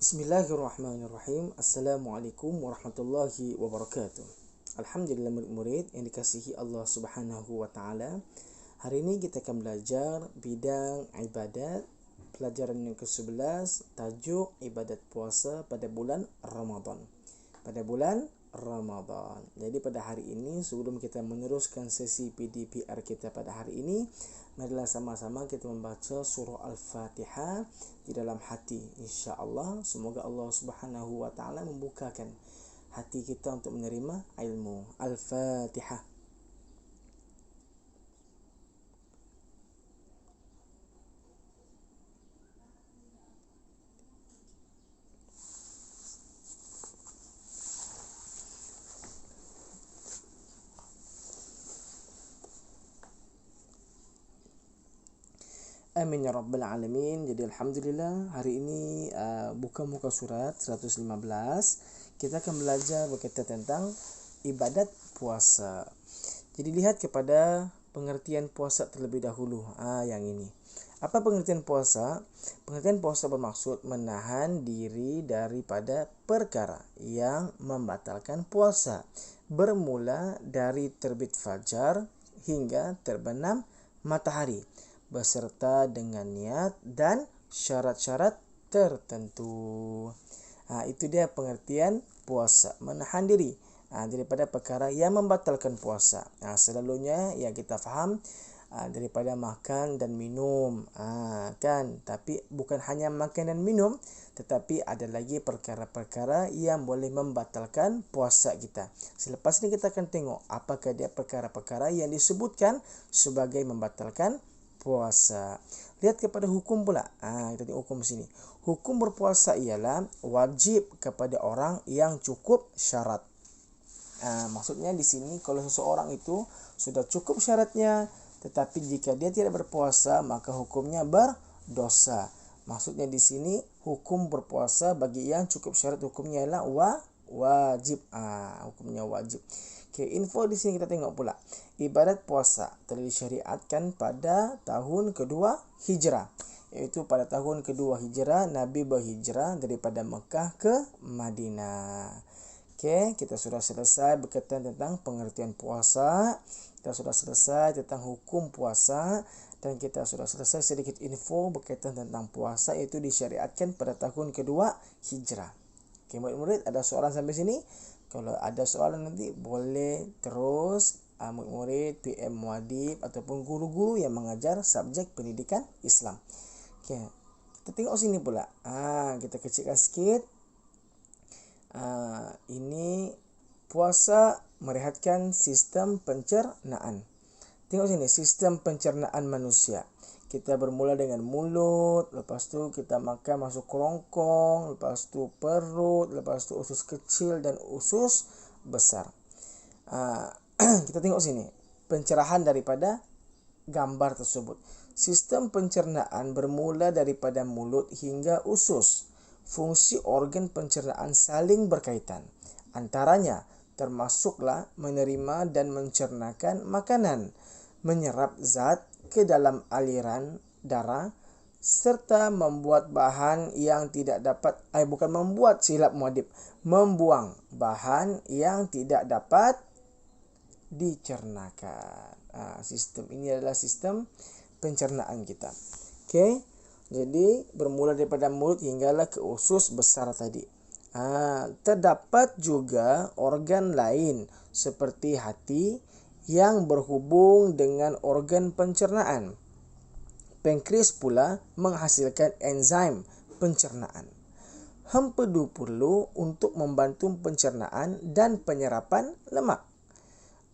Bismillahirrahmanirrahim. Assalamualaikum warahmatullahi wabarakatuh. Alhamdulillah murid-murid yang dikasihi Allah Subhanahu wa taala. Hari ini kita akan belajar bidang ibadat, pelajaran yang ke-11, tajuk ibadat puasa pada bulan Ramadan. Jadi pada hari ini, sebelum kita meneruskan sesi PDPR kita pada hari ini, marilah sama-sama kita membaca surah Al-Fatihah di dalam hati, insya-Allah. Semoga Allah Subhanahu wa taala membukakan hati kita untuk menerima ilmu. Al-Fatihah. Amin ya rabbal alamin. Jadi alhamdulillah hari ini buka muka surat 115. Kita akan belajar berkaitan tentang ibadat puasa. Jadi lihat kepada pengertian puasa terlebih dahulu. Yang ini. Apa pengertian puasa? Pengertian puasa bermaksud menahan diri daripada perkara yang membatalkan puasa, bermula dari terbit fajar hingga terbenam matahari, beserta dengan niat dan syarat-syarat tertentu. Itu dia pengertian puasa, menahan diri daripada perkara yang membatalkan puasa. Selalunya yang kita faham daripada makan dan minum, kan? Tapi bukan hanya makan dan minum, tetapi ada lagi perkara-perkara yang boleh membatalkan puasa kita. Selepas ini kita akan tengok apakah dia perkara-perkara yang disebutkan sebagai membatalkan puasa. Lihat kepada hukum pula. Kita tengok hukum sini. Hukum berpuasa ialah wajib kepada orang yang cukup syarat. Maksudnya di sini kalau seseorang itu sudah cukup syaratnya, tetapi jika dia tidak berpuasa maka hukumnya berdosa. Maksudnya di sini hukum berpuasa bagi yang cukup syarat hukumnya ialah wajib. Hukumnya wajib. Info di sini kita tengok pula. Ibadat puasa telah disyariatkan pada tahun kedua Hijrah. Iaitu pada tahun kedua Hijrah, Nabi berhijrah daripada Mekah ke Madinah. Kita sudah selesai berkaitan tentang pengertian puasa. Kita sudah selesai tentang hukum puasa. Dan kita sudah selesai sedikit info berkaitan tentang puasa, iaitu disyariatkan pada tahun kedua Hijrah. Murid-murid, ada soalan sampai sini? Kalau ada soalan nanti boleh terus murid-murid PM Muadib ataupun guru-guru yang mengajar subjek pendidikan Islam. Kita tengok sini pula. Kita kecilkan sikit. Ini puasa merehatkan sistem pencernaan. Tengok sini, sistem pencernaan manusia. Kita bermula dengan mulut, lepas tu kita makan masuk kerongkong, lepas tu perut, lepas tu usus kecil dan usus besar. Kita tengok sini pencerahan daripada gambar tersebut. Sistem pencernaan bermula daripada mulut hingga usus. Fungsi organ pencernaan saling berkaitan. Antaranya termasuklah menerima dan mencernakan makanan, menyerap zat ke dalam aliran darah, serta membuat bahan yang tidak dapat membuang bahan yang tidak dapat dicernakan. Sistem ini adalah sistem pencernaan kita. Jadi bermula daripada mulut hinggalah ke usus besar tadi. Terdapat juga organ lain seperti hati yang berhubung dengan organ pencernaan. Pankreas pula menghasilkan enzim pencernaan. Empedu perlu untuk membantu pencernaan dan penyerapan lemak.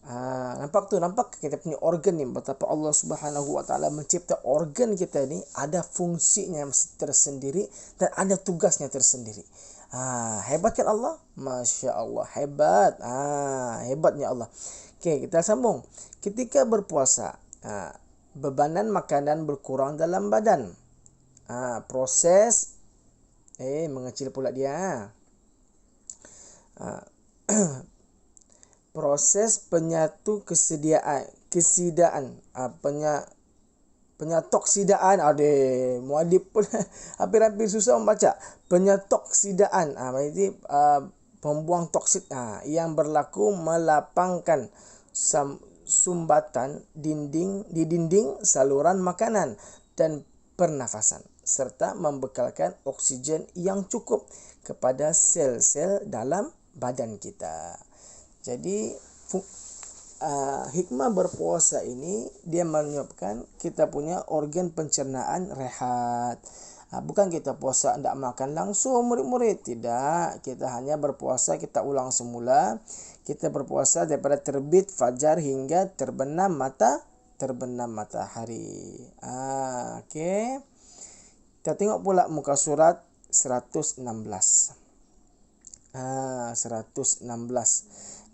Nampak kita punya organ ni, betapa Allah Subhanahu wa taala mencipta organ kita ni ada fungsinya tersendiri dan ada tugasnya tersendiri. Hebat kan Allah? Masya Allah, hebat. Hebatnya Allah. Kita sambung. Ketika berpuasa, bebanan makanan berkurang dalam badan. Proses mengecil pula dia. Proses penyatu Penyatoksidaan, muadib pun hampir-hampir susah membaca. Penyatoksidaan, berarti pembuang toksid yang berlaku melapangkan sumbatan di dinding saluran makanan dan pernafasan serta membekalkan oksigen yang cukup kepada sel-sel dalam badan kita. Jadi hikmah berpuasa ini dia menyebabkan kita punya organ pencernaan rehat. Bukan kita puasa tidak makan langsung murid-murid, tidak. Kita hanya berpuasa, kita ulang semula. Kita berpuasa daripada terbit fajar hingga terbenam matahari. Okey. Kita tengok pula muka surat 116. 116.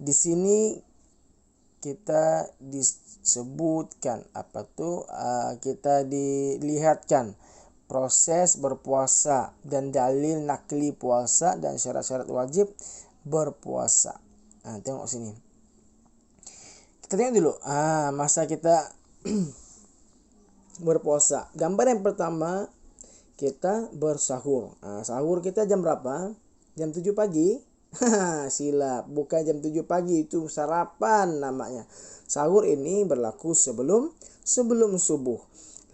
Di sini kita disebutkan kita dilihatkan proses berpuasa dan dalil nakli puasa dan syarat-syarat wajib berpuasa. Tengok sini. Kita tengok dulu masa kita berpuasa. Gambar yang pertama, kita bersahur. Sahur kita jam berapa? Jam 7 pagi? Silap, bukan jam 7 pagi, itu sarapan namanya. Sahur ini berlaku sebelum subuh.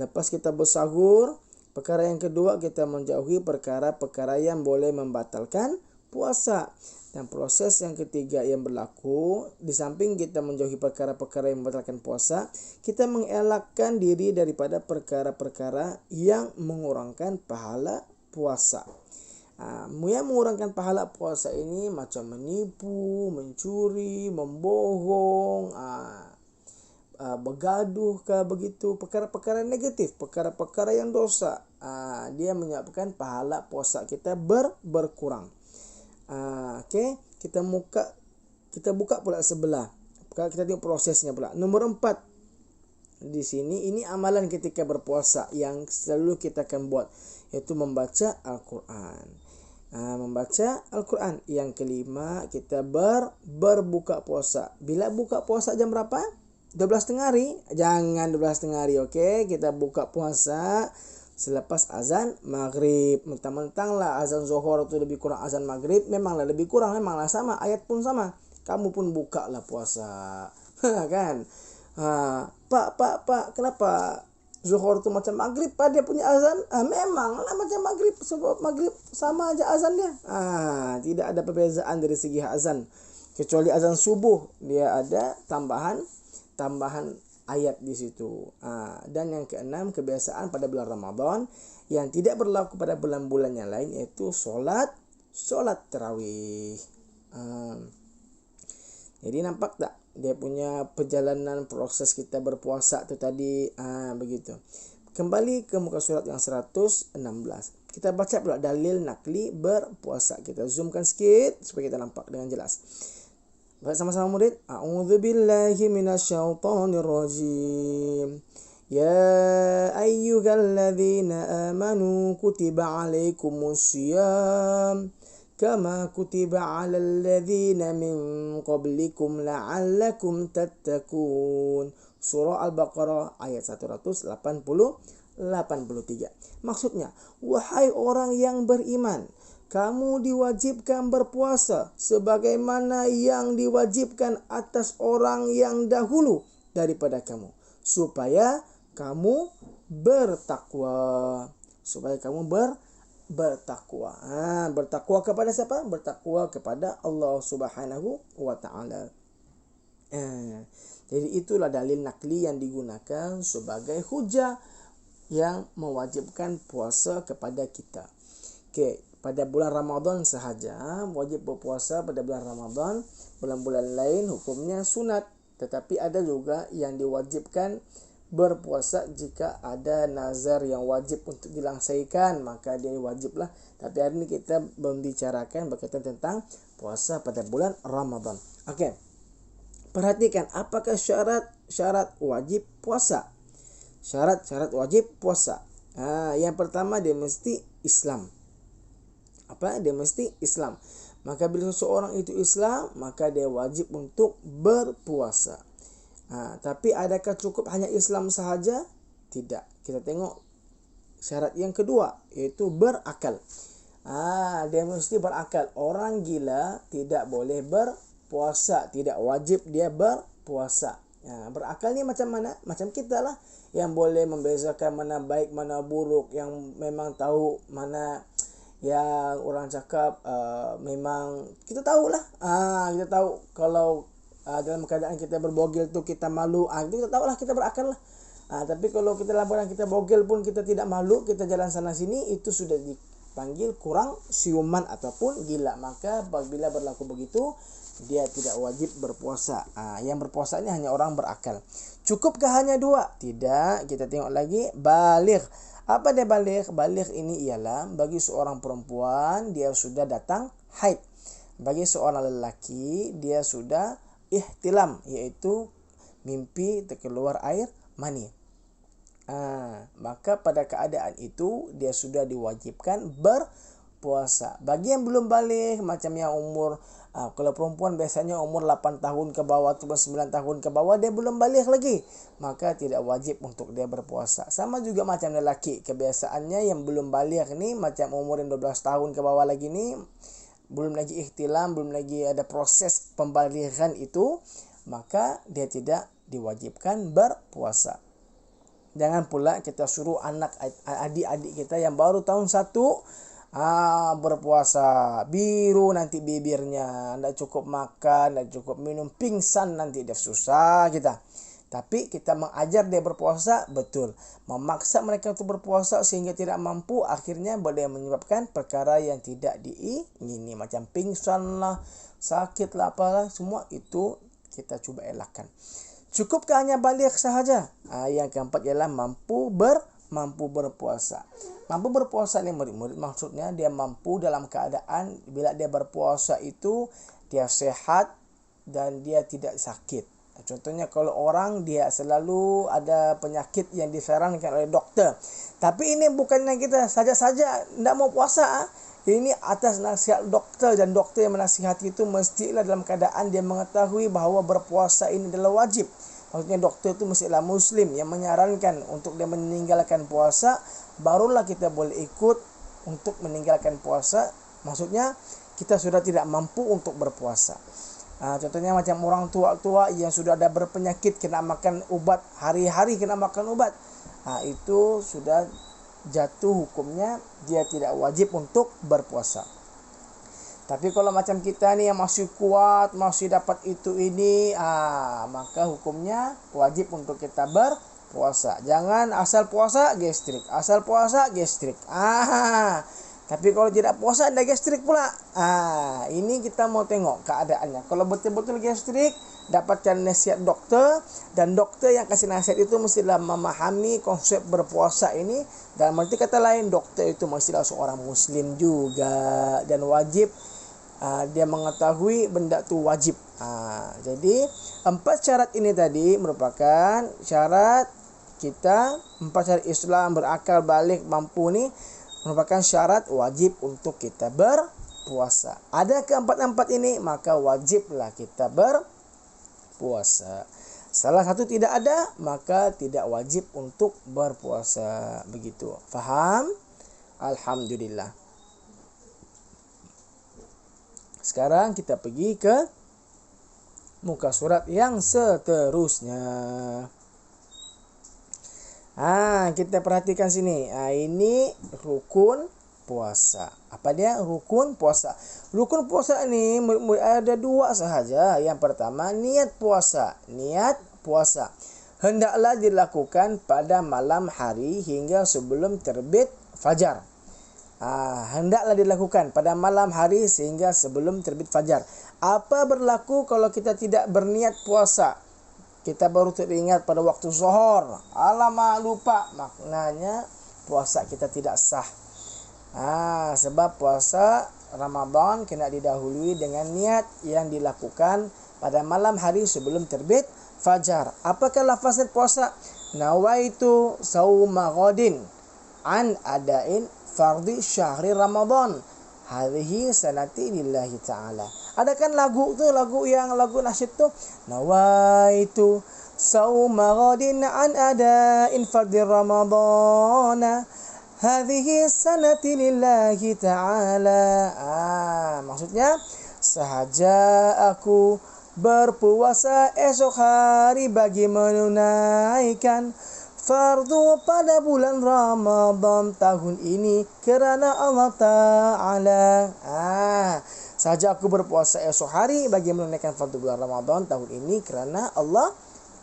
Lepas kita bersahur, perkara yang kedua, kita menjauhi perkara-perkara yang boleh membatalkan puasa. Dan proses yang ketiga yang berlaku, di samping kita menjauhi perkara-perkara yang membatalkan puasa, kita mengelakkan diri daripada perkara-perkara yang mengurangkan pahala puasa. Yang mengurangkan pahala puasa ini macam menipu, mencuri, membohong, bergaduh begitu, perkara-perkara negatif, perkara-perkara yang dosa. Dia menyebabkan pahala puasa kita berkurang. Okey, kita buka pula sebelah. Kita tengok prosesnya pula. Nombor 4 di sini, ini amalan ketika berpuasa yang selalu kita akan buat, iaitu membaca Al-Quran. Membaca Al-Quran. Yang kelima, kita berbuka puasa. Bila buka puasa jam berapa? 12.30 hari. Jangan 12.30 hari, okey. Kita buka puasa selepas azan maghrib. Mentang-mentang lah azan zuhur itu lebih kurang azan maghrib, memanglah lebih kurang, memanglah sama, ayat pun sama. Kamu pun buka lah puasa. Kan? Pak, kenapa zuhur tu macam maghrib? Pak, dia punya azan memanglah macam maghrib, sebab maghrib sama aja azan dia. Tidak ada perbezaan dari segi azan, kecuali azan subuh dia ada tambahan ayat di situ. Dan yang keenam, kebiasaan pada bulan Ramadan yang tidak berlaku pada bulan-bulan yang lain, iaitu solat tarawih. Jadi nampak tak dia punya perjalanan proses kita berpuasa tu tadi, begitu. Kembali ke muka surat yang 116. Kita baca pula dalil nakli berpuasa. Kita zoomkan sikit supaya kita nampak dengan jelas. Sama-sama murid. A'udzubillahi minasyaitonirrajim. Ya ayyuhalladzina amanu kutiba alaikumussyiyam kama kutiba 'alal ladzina min qablikum la'allakum tattaqun. Surah Al-Baqarah ayat 183. Maksudnya, wahai orang yang beriman, kamu diwajibkan berpuasa sebagaimana yang diwajibkan atas orang yang dahulu daripada kamu, supaya kamu bertakwa. Bertakwa. Bertakwa kepada siapa? Bertakwa kepada Allah Subhanahu wa taala. Jadi itulah dalil nakli yang digunakan sebagai hujah yang mewajibkan puasa kepada kita. Okey, pada bulan Ramadan sahaja wajib berpuasa pada bulan Ramadan. Bulan-bulan lain hukumnya sunat. Tetapi ada juga yang diwajibkan berpuasa jika ada nazar yang wajib untuk dilaksaikan, maka dia wajiblah. Tapi hari ini kita membicarakan berkaitan tentang puasa pada bulan Ramadan. Okey. Perhatikan apakah syarat wajib puasa. Syarat wajib puasa. Yang pertama, dia mesti Islam. Dia mesti Islam. Maka bila seseorang itu Islam, maka dia wajib untuk berpuasa. Tapi adakah cukup hanya Islam sahaja? Tidak. Kita tengok syarat yang kedua, iaitu berakal. Dia mesti berakal. Orang gila tidak boleh berpuasa, tidak wajib dia berpuasa. Berakal ni macam mana? Macam kita lah, yang boleh membezakan mana baik mana buruk, yang memang tahu mana yang orang cakap memang kita tahulah. Kita tahu kalau dalam keadaan kita berbogel tu kita malu, itu kita tahulah, kita berakal lah. Tapi kalau kita laporan kita bogel pun kita tidak malu, kita jalan sana sini, itu sudah dipanggil kurang siuman ataupun gila. Maka apabila berlaku begitu, dia tidak wajib berpuasa. Yang berpuasa ini hanya orang berakal. Cukupkah hanya 2? Tidak. Kita tengok lagi, baligh. Apa dia baligh? Baligh ini ialah bagi seorang perempuan dia sudah datang haid. Bagi seorang lelaki dia sudah ihtilam, iaitu mimpi terkeluar air mani. Maka pada keadaan itu dia sudah diwajibkan berpuasa. Bagi yang belum balik, macam yang umur kalau perempuan biasanya umur 8 tahun ke bawah atau 9 tahun ke bawah, dia belum balik lagi, maka tidak wajib untuk dia berpuasa. Sama juga macam lelaki, kebiasaannya yang belum balik ni, macam umur yang 12 tahun ke bawah lagi ni, belum lagi ihtilam, belum lagi ada proses pembalighan itu, maka dia tidak diwajibkan berpuasa. Jangan pula kita suruh adik-adik kita yang baru tahun 1 berpuasa, biru nanti bibirnya, tidak cukup makan, tidak cukup minum, pingsan nanti, dia susah kita. Tapi kita mengajar dia berpuasa, betul. Memaksa mereka untuk berpuasa sehingga tidak mampu, akhirnya boleh menyebabkan perkara yang tidak diingini, macam pingsan lah, sakit lah, apalah, semua itu kita cuba elakkan. Cukupkah hanya baligh sahaja? Yang keempat ialah mampu berpuasa. Mampu berpuasa ni murid-murid, maksudnya dia mampu dalam keadaan bila dia berpuasa itu dia sehat dan dia tidak sakit. Contohnya kalau orang dia selalu ada penyakit yang disarankan oleh doktor, tapi ini bukannya kita saja-saja tidak mau puasa. Ini atas nasihat doktor, dan doktor yang menasihati itu mestilah dalam keadaan dia mengetahui bahawa berpuasa ini adalah wajib. Maksudnya doktor itu mestilah Muslim yang menyarankan untuk dia meninggalkan puasa, barulah kita boleh ikut untuk meninggalkan puasa. Maksudnya kita sudah tidak mampu untuk berpuasa. Contohnya macam orang tua-tua yang sudah ada berpenyakit, kena makan ubat, hari-hari kena makan ubat. Itu sudah jatuh hukumnya, dia tidak wajib untuk berpuasa. Tapi kalau macam kita ni yang masih kuat, masih dapat itu ini, maka hukumnya wajib untuk kita berpuasa. Jangan asal puasa gastrik, asal puasa gastrik. Tapi kalau tidak puasa ada gastrik pula. Ini kita mau tengok keadaannya. Kalau betul-betul gastrik, dapatkan nasihat doktor, dan doktor yang kasih nasihat itu mestilah memahami konsep berpuasa ini. Dalam arti kata lain, doktor itu mestilah seorang Muslim juga, dan wajib dia mengetahui benda tu wajib. Jadi 4 syarat ini tadi merupakan syarat kita, 4 syarat Islam, berakal, balik, mampu ni merupakan syarat wajib untuk kita berpuasa. Ada keempat-empat ini, maka wajiblah kita berpuasa. Salah satu tidak ada, maka tidak wajib untuk berpuasa. Begitu. Faham? Alhamdulillah. Sekarang kita pergi ke muka surat yang seterusnya. Kita perhatikan sini. Ini rukun puasa. Apa dia? Rukun puasa. Rukun puasa ni ada 2 sahaja. Yang pertama, niat puasa. Niat puasa hendaklah dilakukan pada malam hari hingga sebelum terbit fajar. Hendaklah dilakukan pada malam hari sehingga sebelum terbit fajar. Apa berlaku kalau kita tidak berniat puasa? Kita baru teringat pada waktu zuhur, alamak lupa, maknanya puasa kita tidak sah. Sebab puasa Ramadan kena didahului dengan niat yang dilakukan pada malam hari sebelum terbit fajar. Apakah lafaz puasa? Nawaitu sauma ghadin an adain fardhi syahri Ramadan. Hadhihi sanati lillahi ta'ala. Ada kan lagu tu, lagu nasyid tu, nawaitu sauma ghadin an ada'in fardhi ramadana hadhihi sanati lillahi ta'ala. Maksudnya sahaja aku berpuasa esok hari bagi menunaikan fardu pada bulan Ramadan tahun ini kerana Allah Ta'ala. Sahaja aku berpuasa esok hari bagi menunaikan fardu bulan Ramadan tahun ini kerana Allah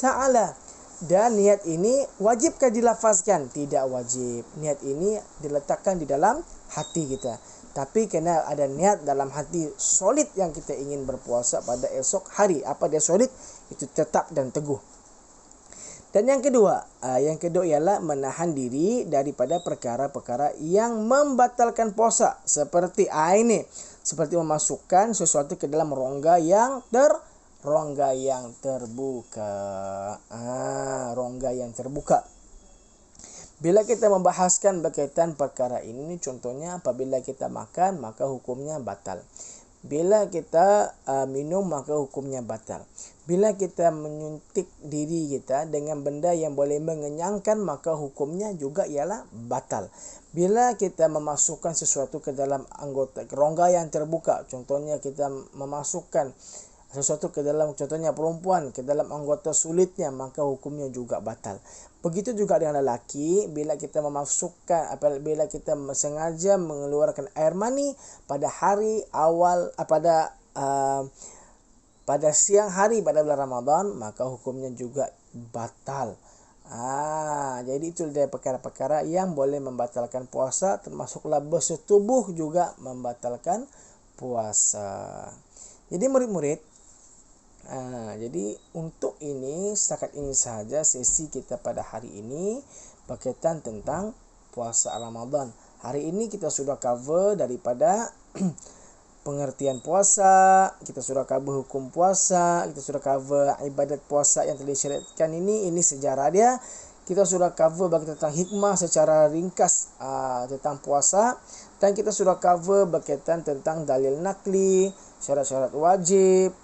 Ta'ala. Dan niat ini wajibkah dilafazkan? Tidak wajib. Niat ini diletakkan di dalam hati kita. Tapi kena ada niat dalam hati solid yang kita ingin berpuasa pada esok hari. Apa dia solid? Itu tetap dan teguh. Dan yang kedua ialah menahan diri daripada perkara-perkara yang membatalkan puasa. Seperti ini. Seperti memasukkan sesuatu ke dalam rongga yang terbuka. Rongga yang terbuka. Bila kita membahaskan berkaitan perkara ini, contohnya apabila kita makan, maka hukumnya batal. Bila kita minum, maka hukumnya batal. Bila kita menyuntik diri kita dengan benda yang boleh mengenyangkan, maka hukumnya juga ialah batal. Bila kita memasukkan sesuatu ke dalam anggota rongga yang terbuka, contohnya kita memasukkan sesuatu ke dalam, contohnya perempuan, ke dalam anggota sulitnya, maka hukumnya juga batal. Begitu juga dengan lelaki, bila kita memasukkan, bila kita sengaja mengeluarkan air mani pada hari awal, pada siang hari pada bulan Ramadan, maka hukumnya juga batal. Jadi itu dari perkara-perkara yang boleh membatalkan puasa, termasuklah bersetubuh juga membatalkan puasa. Jadi murid-murid, jadi untuk ini, setakat ini sahaja sesi kita pada hari ini berkaitan tentang puasa Ramadan. Hari ini kita sudah cover daripada pengertian puasa, kita sudah cover hukum puasa, kita sudah cover ibadat puasa yang telah disyariatkan ini sejarah dia. Kita sudah cover berkaitan tentang hikmah secara ringkas tentang puasa, dan kita sudah cover berkaitan tentang dalil nakli, syarat-syarat wajib,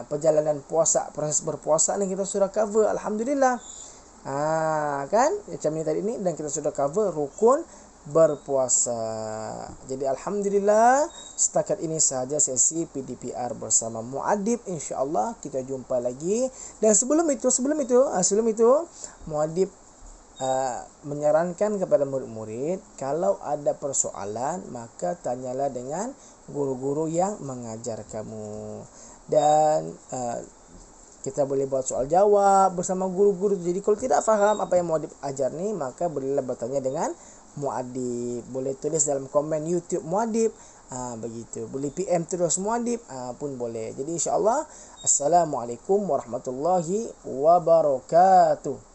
perjalanan puasa, proses berpuasa ni kita sudah cover, alhamdulillah. Kan macam ni tadi ni, dan kita sudah cover rukun berpuasa. Jadi alhamdulillah, setakat ini sahaja sesi PDPR bersama Muadib. Insya-Allah kita jumpa lagi. Dan sebelum itu Muadib menyarankan kepada murid-murid, kalau ada persoalan maka tanyalah dengan guru-guru yang mengajar kamu. Dan kita boleh buat soal jawab bersama guru-guru. Jadi kalau tidak faham apa yang Muadib ajar ni, maka bolehlah bertanya dengan Muadib. Boleh tulis dalam komen YouTube Muadib, begitu. Boleh PM terus Muadib pun boleh. Jadi insya-Allah, assalamualaikum warahmatullahi wabarakatuh.